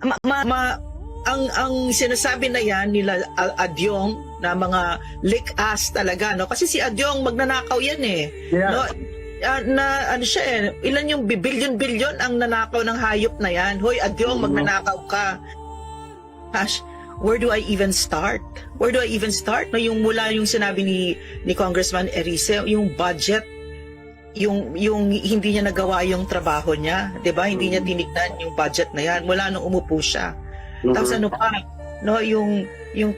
ang sinasabi na yan nila Adyong na mga lick-ass talaga, no? Kasi si Adyong magnanakaw yan eh. Yeah. No? Na ano siya eh, ilan yung bilyon-bilyon ang nanakaw ng hayop na yan. Hoy, Adyong, magnanakaw ka. Gosh, where do I even start? Where do I even start? No, yung mula yung sinabi ni Congressman Erice, yung budget, yung hindi niya nagawa yung trabaho niya, 'di ba? Hindi niya tinignan yung budget na yan mula nung umupo siya. Tapos ano pa, no, yung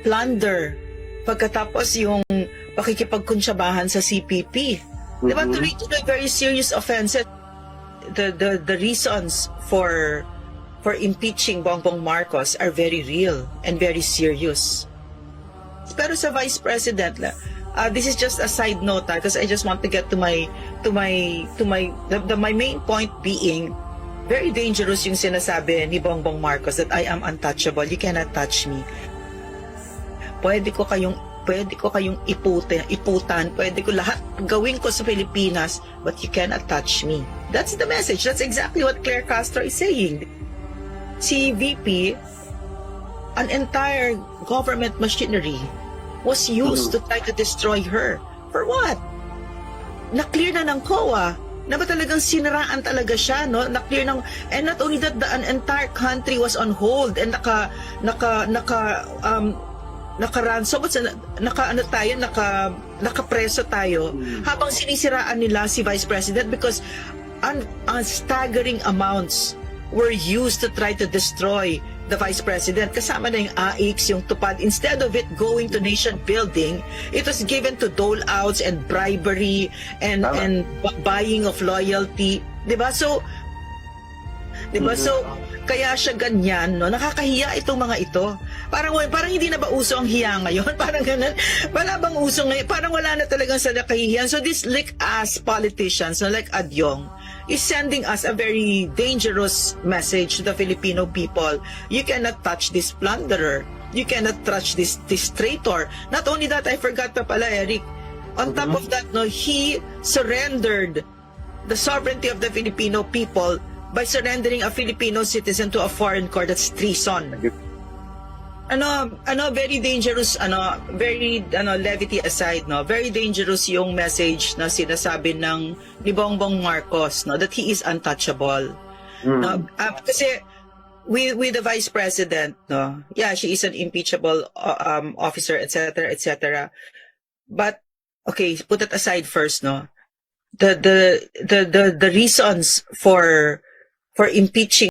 plunder, pagkatapos yung pakikipagkunsyabahan sa CPP. 'Di ba? Tuloy-tuloy very serious offenses. The reasons for impeaching Bongbong Marcos are very real and very serious. Pero sa Vice President, this is just a side note because I just want to get to my main point being very dangerous yung sinasabi ni Bongbong Marcos that I am untouchable. You cannot touch me. Pwede ko kayong iputan, pwede ko lahat gawin ko sa Pilipinas, but you cannot touch me. That's the message. That's exactly what Claire Castro is saying. Si VP, an entire government machinery was used to try to destroy her. For what? Na-clear na ng COA na ba talagang siniraan talaga siya, no? Na-clear ng, and not only that, an entire country was on hold and nakapreso tayo habang sinisiraan nila si Vice President because staggering amounts were used to try to destroy the Vice President. Kasama na yung AIX, yung tupad. Instead of it going to nation building, it was given to dole-outs and bribery and buying of loyalty. Diba? So, So, kaya siya ganyan, no? Nakakahiya itong mga ito. Parang hindi na ba uso ang hiya ngayon? Parang ganun. Wala bang uso ngayon? Parang wala na talagang sa nakahihiyan. So, these lick-ass politicians, no, like Adyong, is sending us a very dangerous message to the Filipino people. You cannot touch this plunderer. You cannot touch this traitor. Not only that, I forgot pa pala, Eric. On top of that, no, he surrendered the sovereignty of the Filipino people by surrendering a Filipino citizen to a foreign court. That's treason. Very dangerous, very levity aside, no, very dangerous yung message na sinasabi ni Bongbong Marcos, no, that he is untouchable. No, kasi with the Vice President, no, yeah, she is an impeachable officer, etc., etc. But okay, put it aside first, no. The reasons for impeaching